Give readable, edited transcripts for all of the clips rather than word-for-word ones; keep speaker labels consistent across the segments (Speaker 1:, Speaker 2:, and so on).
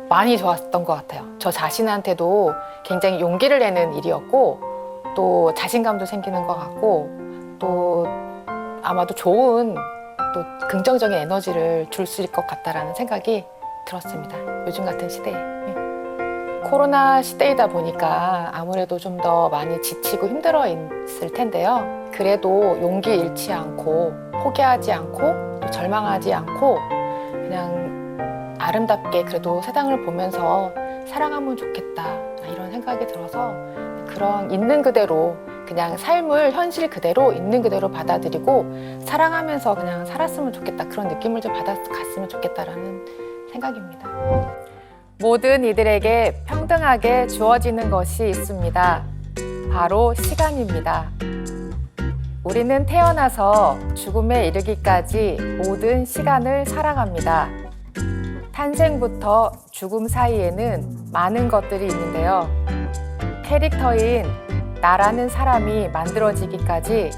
Speaker 1: 많이 좋았던 것 같아요. 저 자신한테도 굉장히 용기를 내는 일이었고 또 자신감도 생기는 것 같고 또 아마도 좋은 또 긍정적인 에너지를 줄 수 있을 것 같다라는 생각이 들었습니다. 요즘 같은 시대에. 코로나 시대이다 보니까 아무래도 좀 더 많이 지치고 힘들어 있을 텐데요. 그래도 용기 잃지 않고 포기하지 않고 또 절망하지 않고 그냥 아름답게 그래도 세상을 보면서 살아가면 좋겠다 이런 생각이 들어서 그런 있는 그대로 그냥 삶을 현실 그대로 있는 그대로 받아들이고 사랑하면서 그냥 살았으면 좋겠다 그런 느낌을 좀 받아갔으면 좋겠다라는 생각입니다. 모든 이들에게 평등하게 주어지는 것이 있습니다. 바로 시간입니다. 우리는 태어나서 죽음에 이르기까지 모든 시간을 살아갑니다. 탄생부터 죽음 사이에는 많은 것들이 있는데요. 캐릭터인 나라는 사람이 만들어지기까지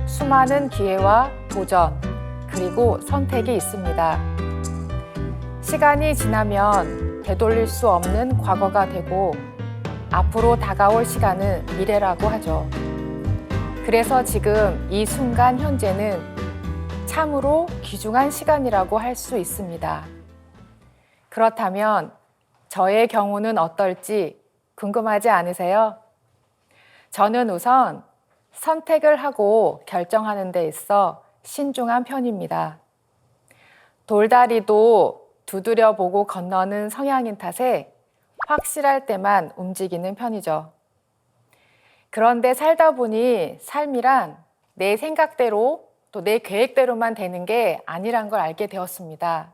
Speaker 1: 수많은 기회와 도전, 그리고 선택이 있습니다. 시간이 지나면 되돌릴 수 없는 과거가 되고 앞으로 다가올 시간은 미래라고 하죠. 그래서 지금 이 순간 현재는 참으로 귀중한 시간이라고 할 수 있습니다. 그렇다면 저의 경우는 어떨지 궁금하지 않으세요? 저는 우선 선택을 하고 결정하는 데 있어 신중한 편입니다. 돌다리도 두드려 보고 건너는 성향인 탓에 확실할 때만 움직이는 편이죠. 그런데 살다 보니 삶이란 내 생각대로 또 내 계획대로만 되는 게 아니란 걸 알게 되었습니다.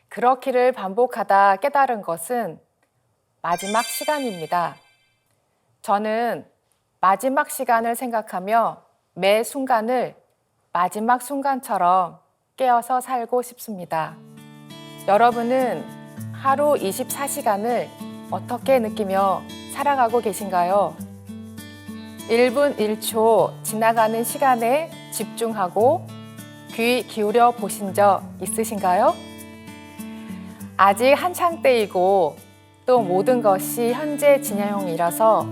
Speaker 1: 그렇기를 반복하다 깨달은 것은 마지막 시간입니다. 저는 마지막 시간을 생각하며 매 순간을 마지막 순간처럼 깨어서 살고 싶습니다. 여러분은 하루 24시간을 어떻게 느끼며 살아가고 계신가요? 1분 1초 지나가는 시간에 집중하고 귀 기울여 보신 적 있으신가요? 아직 한창 때이고 또 모든 것이 현재 진행형이라서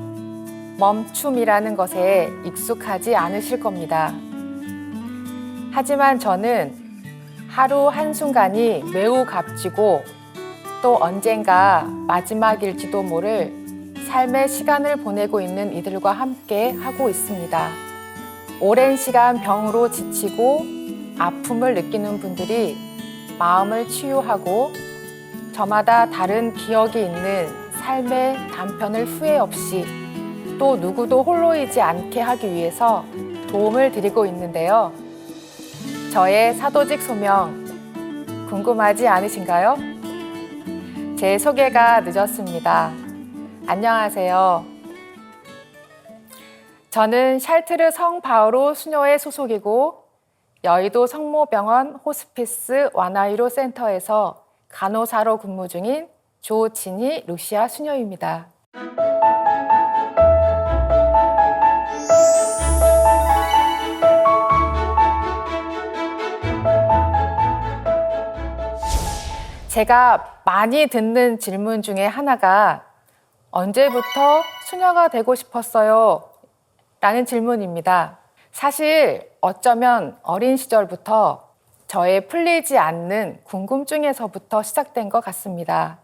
Speaker 1: 멈춤이라는 것에 익숙하지 않으실 겁니다. 하지만 저는 하루 한순간이 매우 값지고 또 언젠가 마지막일지도 모를 삶의 시간을 보내고 있는 이들과 함께 하고 있습니다. 오랜 시간 병으로 지치고 아픔을 느끼는 분들이 마음을 치유하고 저마다 다른 기억이 있는 삶의 단편을 후회 없이 또 누구도 홀로이지 않게 하기 위해서 도움을 드리고 있는데요. 저의 사도직 소명 궁금하지 않으신가요? 제 소개가 늦었습니다. 안녕하세요. 저는 샬트르 성바오로 수녀회 소속이고 여의도 성모병원 호스피스 완화의료 센터에서 간호사로 근무 중인 조진희 루시아 수녀입니다. 제가 많이 듣는 질문 중에 하나가 언제부터 수녀가 되고 싶었어요? 라는 질문입니다. 사실 어쩌면 어린 시절부터 저의 풀리지 않는 궁금증에서부터 시작된 것 같습니다.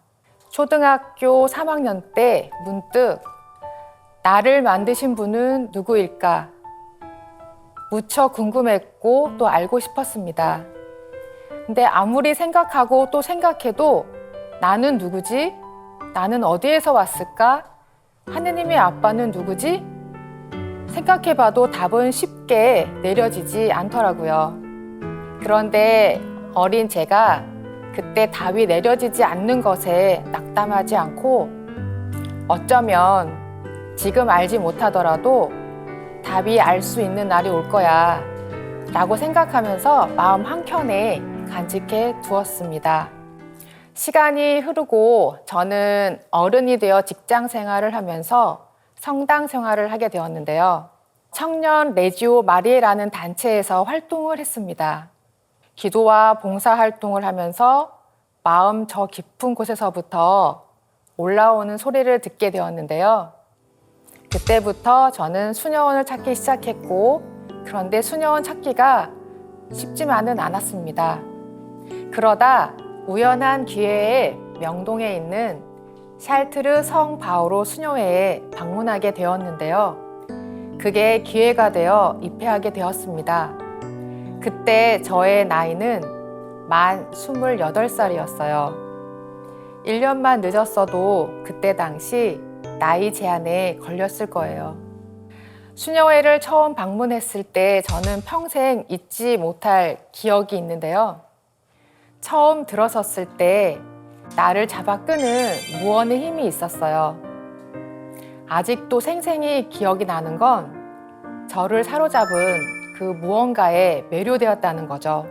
Speaker 1: 초등학교 3학년 때 문득 나를 만드신 분은 누구일까? 무척 궁금했고 또 알고 싶었습니다. 근데 아무리 생각하고 또 생각해도 나는 누구지? 나는 어디에서 왔을까? 하느님의 아빠는 누구지? 생각해봐도 답은 쉽게 내려지지 않더라고요. 그런데 어린 제가 그때 답이 내려지지 않는 것에 낙담하지 않고 어쩌면 지금 알지 못하더라도 답이 알 수 있는 날이 올 거야 라고 생각하면서 마음 한켠에 간직해 두었습니다. 시간이 흐르고 저는 어른이 되어 직장 생활을 하면서 성당 생활을 하게 되었는데요. 청년 레지오 마리에라는 단체에서 활동을 했습니다. 기도와 봉사 활동을 하면서 마음 저 깊은 곳에서부터 올라오는 소리를 듣게 되었는데요. 그때부터 저는 수녀원을 찾기 시작했고, 그런데 수녀원 찾기가 쉽지만은 않았습니다. 그러다 우연한 기회에 명동에 있는 샬트르 성 바오로 수녀회에 방문하게 되었는데요. 그게 기회가 되어 입회하게 되었습니다. 그때 저의 나이는 만 28살이었어요. 1년만 늦었어도 그때 당시 나이 제한에 걸렸을 거예요. 수녀회를 처음 방문했을 때 저는 평생 잊지 못할 기억이 있는데요. 처음 들어섰을 때 나를 잡아 끄는 무언의 힘이 있었어요. 아직도 생생히 기억이 나는 건 저를 사로잡은 그 무언가에 매료되었다는 거죠.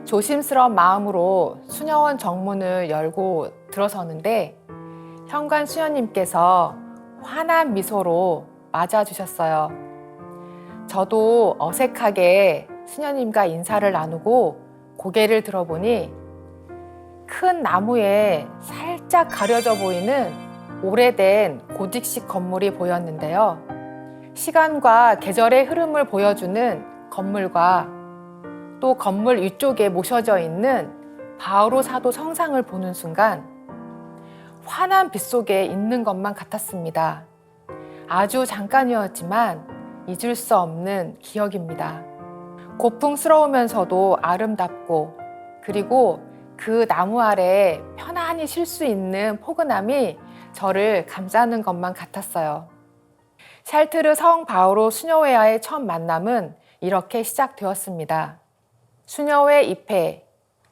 Speaker 1: 조심스러운 마음으로 수녀원 정문을 열고 들어서는데 현관 수녀님께서 환한 미소로 맞아주셨어요. 저도 어색하게 수녀님과 인사를 나누고 고개를 들어보니 큰 나무에 살짝 가려져 보이는 오래된 고딕식 건물이 보였는데요. 시간과 계절의 흐름을 보여주는 건물과 또 건물 위쪽에 모셔져 있는 바오로 사도 성상을 보는 순간 환한 빛 속에 있는 것만 같았습니다. 아주 잠깐이었지만 잊을 수 없는 기억입니다. 고풍스러우면서도 아름답고, 그리고 그 나무 아래에 편안히 쉴 수 있는 포근함이 저를 감싸는 것만 같았어요. 샬트르 성 바오로 수녀회와의 첫 만남은 이렇게 시작되었습니다. 수녀회 입회,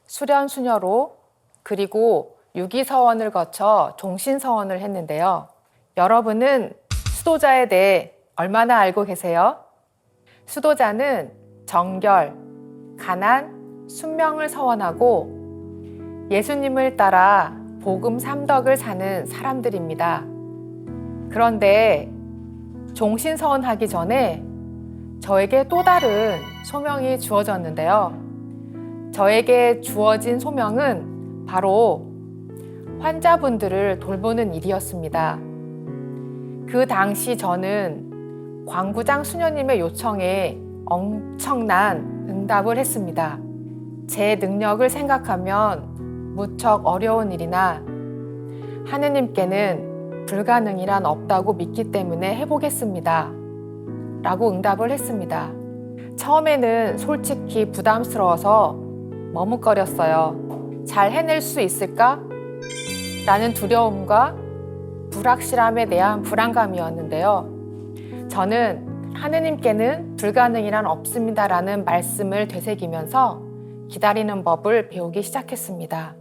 Speaker 1: 수련 수녀로, 그리고 유기서원을 거쳐 종신서원을 했는데요. 여러분은 수도자에 대해 얼마나 알고 계세요? 수도자는 정결, 가난, 순명을 서원하고 예수님을 따라 복음 삼덕을 사는 사람들입니다. 그런데 종신서원하기 전에 저에게 또 다른 소명이 주어졌는데요. 저에게 주어진 소명은 바로 환자분들을 돌보는 일이었습니다. 그 당시 저는 광구장 수녀님의 요청에 엄청난 응답을 했습니다. 제 능력을 생각하면 무척 어려운 일이나 하느님께는 불가능이란 없다고 믿기 때문에 해보겠습니다. 라고 응답을 했습니다. 처음에는 솔직히 부담스러워서 머뭇거렸어요. 잘 해낼 수 있을까? 라는 두려움과 불확실함에 대한 불안감이었는데요. 저는 하느님께는 불가능이란 없습니다라는 말씀을 되새기면서 기다리는 법을 배우기 시작했습니다.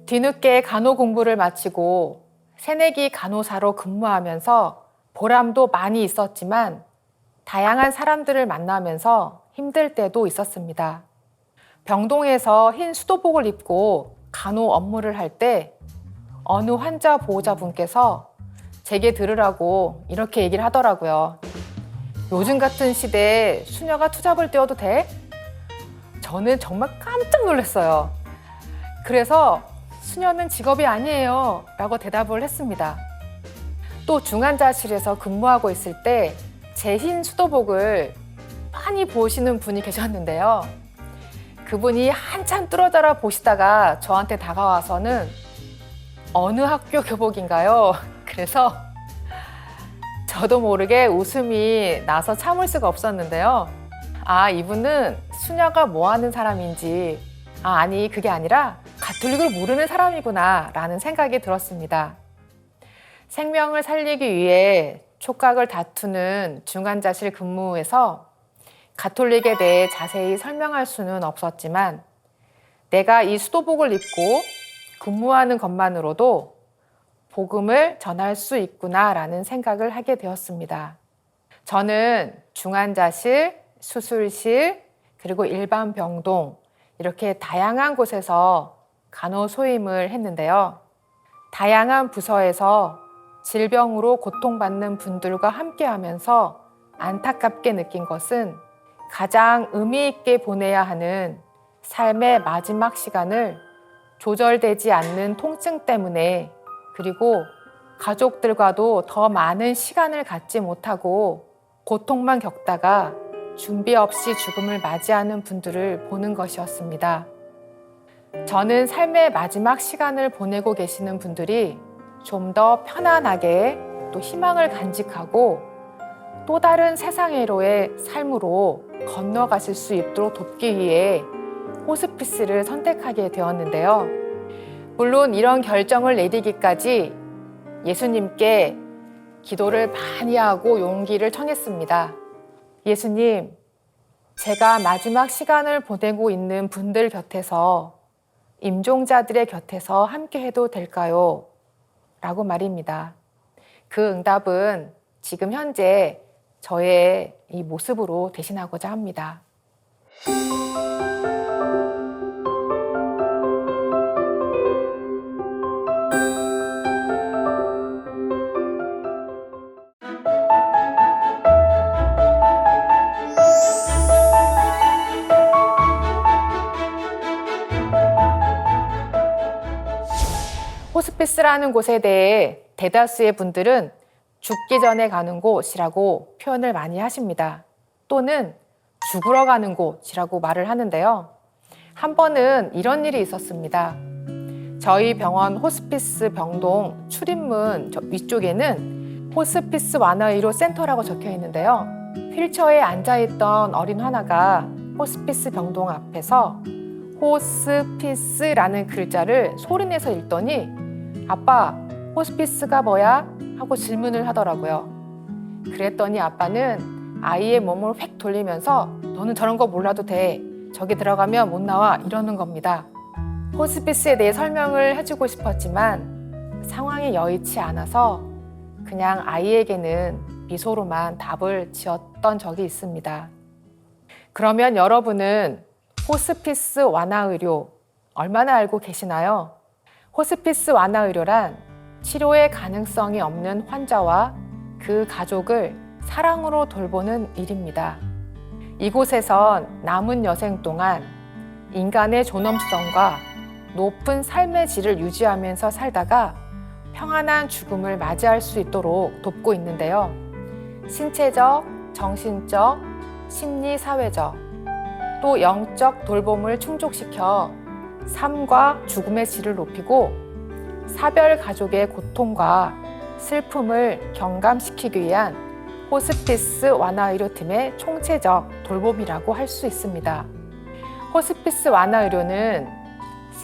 Speaker 1: 뒤늦게 간호 공부를 마치고 새내기 간호사로 근무하면서 보람도 많이 있었지만 다양한 사람들을 만나면서 힘들 때도 있었습니다. 병동에서 흰 수도복을 입고 간호 업무를 할 때 어느 환자 보호자분께서 제게 들으라고 이렇게 얘기를 하더라고요. 요즘 같은 시대에 수녀가 투잡을 떼어도 돼? 저는 정말 깜짝 놀랐어요. 그래서 수녀는 직업이 아니에요 라고 대답을 했습니다. 또 중환자실에서 근무하고 있을 때 제 흰 수도복을 많이 보시는 분이 계셨는데요. 그분이 한참 뚫어져라 보시다가 저한테 다가와서는 어느 학교 교복인가요? 그래서 저도 모르게 웃음이 나서 참을 수가 없었는데요. 아, 이분은 수녀가 뭐 하는 사람인지, 아니 그게 아니라 가톨릭을 모르는 사람이구나 라는 생각이 들었습니다. 생명을 살리기 위해 촉각을 다투는 중환자실 근무에서 가톨릭에 대해 자세히 설명할 수는 없었지만 내가 이 수도복을 입고 근무하는 것만으로도 복음을 전할 수 있구나라는 생각을 하게 되었습니다. 저는 중환자실, 수술실, 그리고 일반 병동 이렇게 다양한 곳에서 간호소임을 했는데요. 다양한 부서에서 질병으로 고통받는 분들과 함께하면서 안타깝게 느낀 것은 가장 의미 있게 보내야 하는 삶의 마지막 시간을 조절되지 않는 통증 때문에, 그리고 가족들과도 더 많은 시간을 갖지 못하고 고통만 겪다가 준비 없이 죽음을 맞이하는 분들을 보는 것이었습니다. 저는 삶의 마지막 시간을 보내고 계시는 분들이 좀 더 편안하게 또 희망을 간직하고 또 다른 세상으로의 삶으로 건너가실 수 있도록 돕기 위해 호스피스를 선택하게 되었는데요. 물론 이런 결정을 내리기까지 예수님께 기도를 많이 하고 용기를 청했습니다. 예수님, 제가 마지막 시간을 보내고 있는 분들 곁에서, 임종자들의 곁에서 함께 해도 될까요? 라고 말입니다. 그 응답은 지금 현재 저의 이 모습으로 대신하고자 합니다. 호스피스라는 곳에 대해 대다수의 분들은 죽기 전에 가는 곳이라고 표현을 많이 하십니다. 또는 죽으러 가는 곳이라고 말을 하는데요. 한 번은 이런 일이 있었습니다. 저희 병원 호스피스 병동 출입문 위쪽에는 호스피스 완화의료 센터라고 적혀 있는데요. 휠체어에 앉아있던 어린 하나가 호스피스 병동 앞에서 호스피스라는 글자를 소리내서 읽더니 아빠, 호스피스가 뭐야? 하고 질문을 하더라고요. 그랬더니 아빠는 아이의 몸을 휙 돌리면서 너는 저런 거 몰라도 돼. 저기 들어가면 못 나와. 이러는 겁니다. 호스피스에 대해 설명을 해주고 싶었지만 상황이 여의치 않아서 그냥 아이에게는 미소로만 답을 지었던 적이 있습니다. 그러면 여러분은 호스피스 완화의료 얼마나 알고 계시나요? 호스피스 완화의료란 치료의 가능성이 없는 환자와 그 가족을 사랑으로 돌보는 일입니다. 이곳에선 남은 여생 동안 인간의 존엄성과 높은 삶의 질을 유지하면서 살다가 평안한 죽음을 맞이할 수 있도록 돕고 있는데요. 신체적, 정신적, 심리, 사회적, 또 영적 돌봄을 충족시켜 삶과 죽음의 질을 높이고 사별 가족의 고통과 슬픔을 경감시키기 위한 호스피스 완화의료팀의 총체적 돌봄이라고 할 수 있습니다. 호스피스 완화의료는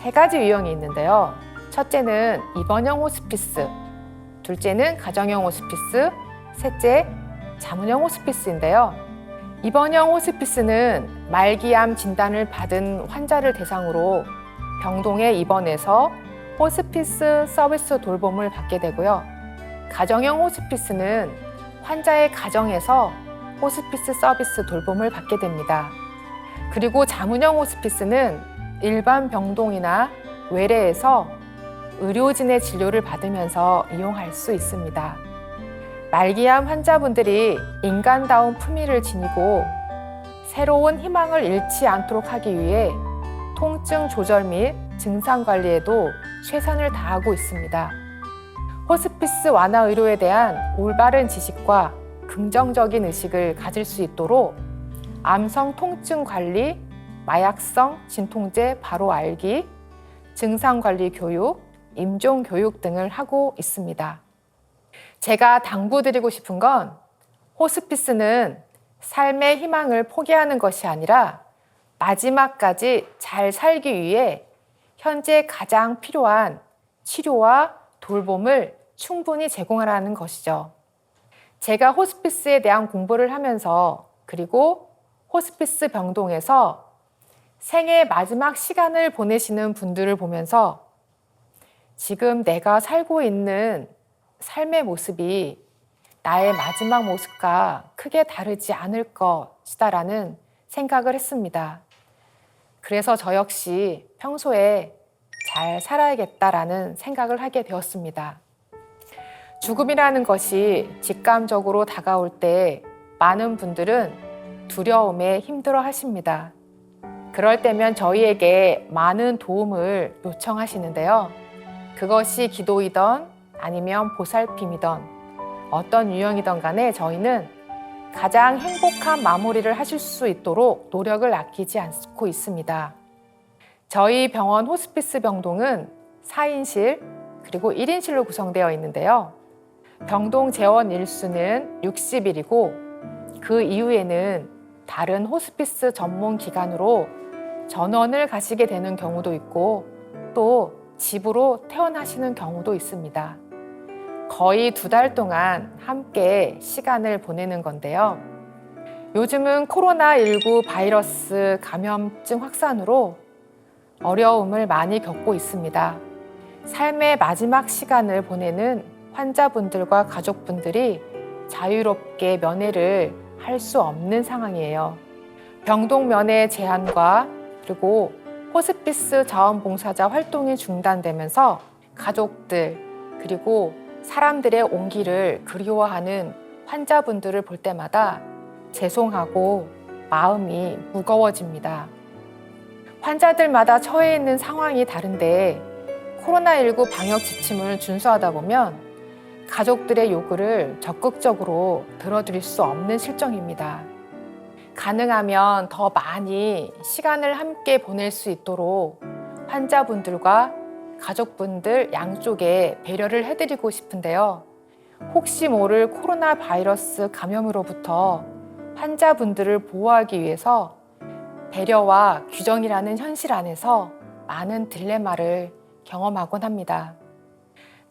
Speaker 1: 3가지 유형이 있는데요. 첫째는 입원형 호스피스, 둘째는 가정형 호스피스, 셋째 자문형 호스피스인데요. 입원형 호스피스는 말기암 진단을 받은 환자를 대상으로 병동에 입원해서 호스피스 서비스 돌봄을 받게 되고요. 가정형 호스피스는 환자의 가정에서 호스피스 서비스 돌봄을 받게 됩니다. 그리고 자문형 호스피스는 일반 병동이나 외래에서 의료진의 진료를 받으면서 이용할 수 있습니다. 말기암 환자분들이 인간다운 품위를 지니고 새로운 희망을 잃지 않도록 하기 위해 통증 조절 및 증상 관리에도 최선을 다하고 있습니다. 호스피스 완화 의료에 대한 올바른 지식과 긍정적인 의식을 가질 수 있도록 암성 통증 관리, 마약성 진통제 바로 알기, 증상 관리 교육, 임종 교육 등을 하고 있습니다. 제가 당부드리고 싶은 건 호스피스는 삶의 희망을 포기하는 것이 아니라 마지막까지 잘 살기 위해 현재 가장 필요한 치료와 돌봄을 충분히 제공하라는 것이죠. 제가 호스피스에 대한 공부를 하면서 그리고 호스피스 병동에서 생의 마지막 시간을 보내시는 분들을 보면서 지금 내가 살고 있는 삶의 모습이 나의 마지막 모습과 크게 다르지 않을 것이다라는 생각을 했습니다. 그래서 저 역시 평소에 잘 살아야겠다라는 생각을 하게 되었습니다. 죽음이라는 것이 직감적으로 다가올 때 많은 분들은 두려움에 힘들어 하십니다. 그럴 때면 저희에게 많은 도움을 요청하시는데요. 그것이 기도이던 아니면 보살핌이던 어떤 유형이던 간에 저희는 가장 행복한 마무리를 하실 수 있도록 노력을 아끼지 않고 있습니다. 저희 병원 호스피스 병동은 4인실 그리고 1인실로 구성되어 있는데요. 병동 재원 일수는 60일이고 그 이후에는 다른 호스피스 전문 기관으로 전원을 가시게 되는 경우도 있고 또 집으로 퇴원하시는 경우도 있습니다. 거의 2달 동안 함께 시간을 보내는 건데요. 요즘은 코로나19 바이러스 감염증 확산으로 어려움을 많이 겪고 있습니다. 삶의 마지막 시간을 보내는 환자분들과 가족분들이 자유롭게 면회를 할 수 없는 상황이에요. 병동 면회 제한과 그리고 호스피스 자원봉사자 활동이 중단되면서 가족들 그리고 사람들의 온기를 그리워하는 환자분들을 볼 때마다 죄송하고 마음이 무거워집니다. 환자들마다 처해 있는 상황이 다른데 코로나19 방역 지침을 준수하다 보면 가족들의 요구를 적극적으로 들어드릴 수 없는 실정입니다. 가능하면 더 많이 시간을 함께 보낼 수 있도록 환자분들과 가족분들 양쪽에 배려를 해드리고 싶은데요. 혹시 모를 코로나 바이러스 감염으로부터 환자분들을 보호하기 위해서 배려와 규정이라는 현실 안에서 많은 딜레마를 경험하곤 합니다.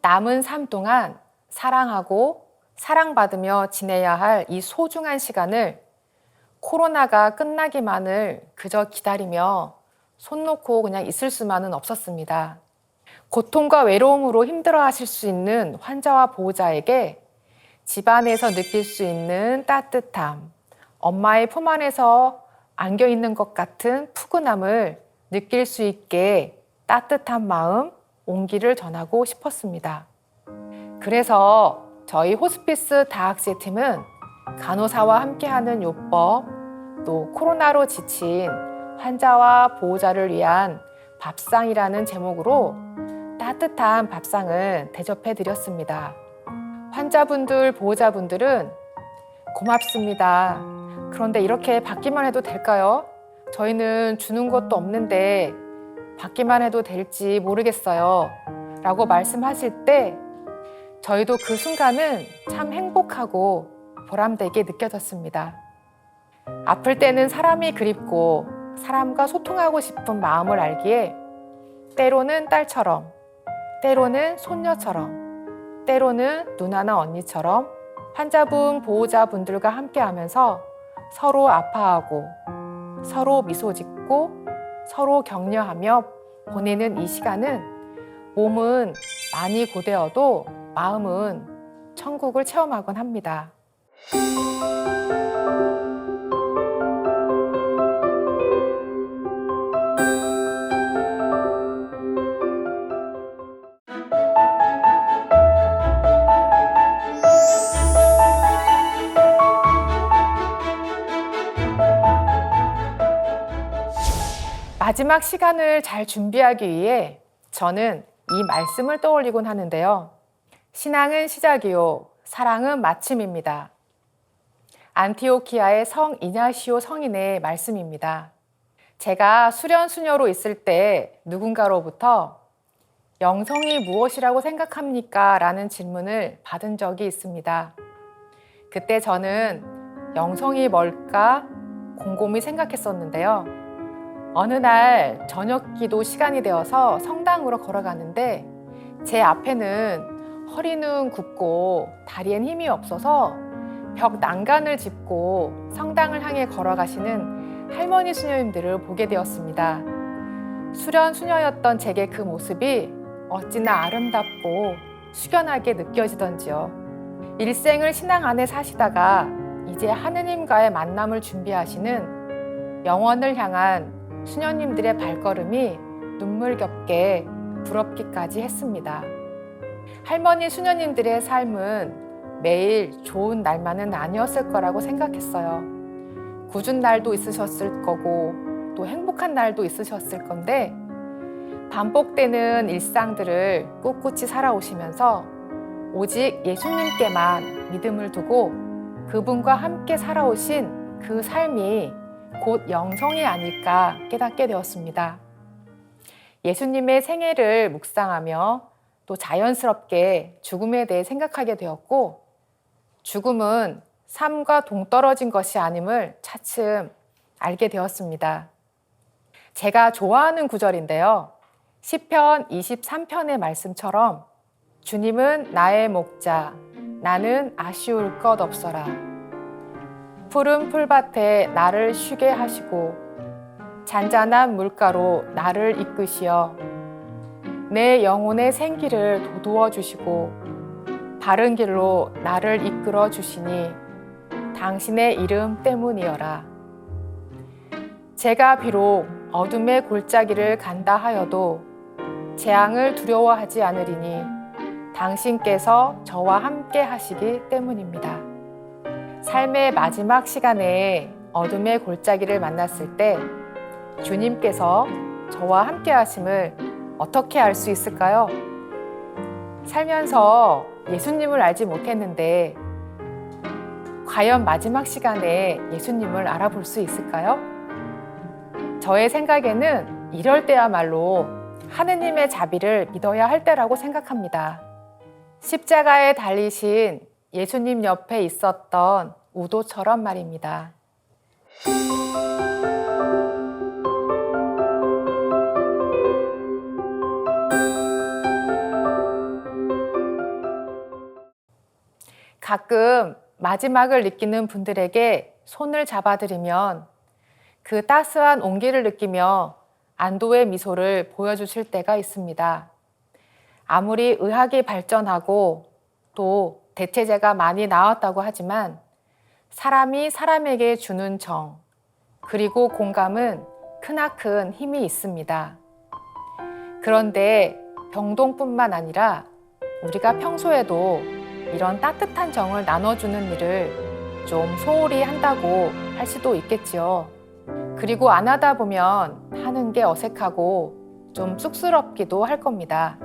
Speaker 1: 남은 삶 동안 사랑하고 사랑받으며 지내야 할 이 소중한 시간을 코로나가 끝나기만을 그저 기다리며 손 놓고 그냥 있을 수만은 없었습니다. 고통과 외로움으로 힘들어하실 수 있는 환자와 보호자에게 집안에서 느낄 수 있는 따뜻함, 엄마의 품 안에서 안겨 있는 것 같은 푸근함을 느낄 수 있게 따뜻한 마음, 온기를 전하고 싶었습니다. 그래서 저희 호스피스 다학세 팀은 간호사와 함께하는 요법, 또 코로나로 지친 환자와 보호자를 위한 밥상이라는 제목으로 따뜻한 밥상을 대접해 드렸습니다. 환자분들, 보호자분들은 고맙습니다. 그런데 이렇게 받기만 해도 될까요? 저희는 주는 것도 없는데 받기만 해도 될지 모르겠어요. 라고 말씀하실 때 저희도 그 순간은 참 행복하고 보람되게 느껴졌습니다. 아플 때는 사람이 그립고 사람과 소통하고 싶은 마음을 알기에 때로는 딸처럼, 때로는 손녀처럼, 때로는 누나나 언니처럼 환자분, 보호자분들과 함께하면서 서로 아파하고 서로 미소 짓고 서로 격려하며 보내는 이 시간은 몸은 많이 고되어도 마음은 천국을 체험하곤 합니다. 마지막 시간을 잘 준비하기 위해 저는 이 말씀을 떠올리곤 하는데요. 신앙은 시작이요, 사랑은 마침입니다. 안티오키아의 성 이냐시오 성인의 말씀입니다. 제가 수련수녀로 있을 때 누군가로부터 영성이 무엇이라고 생각합니까? 라는 질문을 받은 적이 있습니다. 그때 저는 영성이 뭘까 곰곰이 생각했었는데요. 어느 날 저녁 기도 시간이 되어서 성당으로 걸어가는데 제 앞에는 허리는 굽고 다리엔 힘이 없어서 벽 난간을 짚고 성당을 향해 걸어가시는 할머니 수녀님들을 보게 되었습니다. 수련 수녀였던 제게 그 모습이 어찌나 아름답고 숙연하게 느껴지던지요. 일생을 신앙 안에 사시다가 이제 하느님과의 만남을 준비하시는 영원을 향한 수녀님들의 발걸음이 눈물겹게 부럽기까지 했습니다. 할머니 수녀님들의 삶은 매일 좋은 날만은 아니었을 거라고 생각했어요. 굳은 날도 있으셨을 거고 또 행복한 날도 있으셨을 건데 반복되는 일상들을 꿋꿋이 살아오시면서 오직 예수님께만 믿음을 두고 그분과 함께 살아오신 그 삶이 곧 영성이 아닐까 깨닫게 되었습니다. 예수님의 생애를 묵상하며 또 자연스럽게 죽음에 대해 생각하게 되었고 죽음은 삶과 동떨어진 것이 아님을 차츰 알게 되었습니다. 제가 좋아하는 구절인데요. 시편 23편의 말씀처럼 주님은 나의 목자, 나는 아쉬울 것 없어라. 푸른 풀밭에 나를 쉬게 하시고 잔잔한 물가로 나를 이끄시어 내 영혼의 생기를 돋우어 주시고 바른 길로 나를 이끌어 주시니 당신의 이름 때문이여라. 제가 비록 어둠의 골짜기를 간다 하여도 재앙을 두려워하지 않으리니 당신께서 저와 함께 하시기 때문입니다. 삶의 마지막 시간에 어둠의 골짜기를 만났을 때 주님께서 저와 함께 하심을 어떻게 알 수 있을까요? 살면서 예수님을 알지 못했는데 과연 마지막 시간에 예수님을 알아볼 수 있을까요? 저의 생각에는 이럴 때야말로 하느님의 자비를 믿어야 할 때라고 생각합니다. 십자가에 달리신 예수님 옆에 있었던 우도처럼 말입니다. 가끔 마지막을 느끼는 분들에게 손을 잡아드리면 그 따스한 온기를 느끼며 안도의 미소를 보여주실 때가 있습니다. 아무리 의학이 발전하고 또 대체제가 많이 나왔다고 하지만 사람이 사람에게 주는 정 그리고 공감은 크나큰 힘이 있습니다. 그런데 병동뿐만 아니라 우리가 평소에도 이런 따뜻한 정을 나눠주는 일을 좀 소홀히 한다고 할 수도 있겠지요. 그리고 안 하다 보면 하는 게 어색하고 좀 쑥스럽기도 할 겁니다.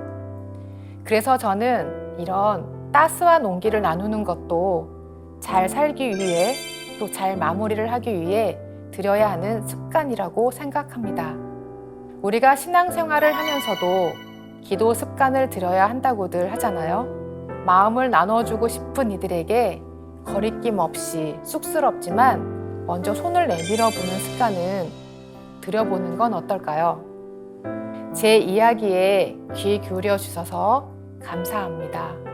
Speaker 1: 그래서 저는 이런 따스한 온기를 나누는 것도 잘 살기 위해 또 잘 마무리를 하기 위해 들여야 하는 습관이라고 생각합니다. 우리가 신앙생활을 하면서도 기도 습관을 들여야 한다고들 하잖아요. 마음을 나눠주고 싶은 이들에게 거리낌 없이 쑥스럽지만 먼저 손을 내밀어 보는 습관은 들여보는 건 어떨까요? 제 이야기에 귀 기울여 주셔서 감사합니다.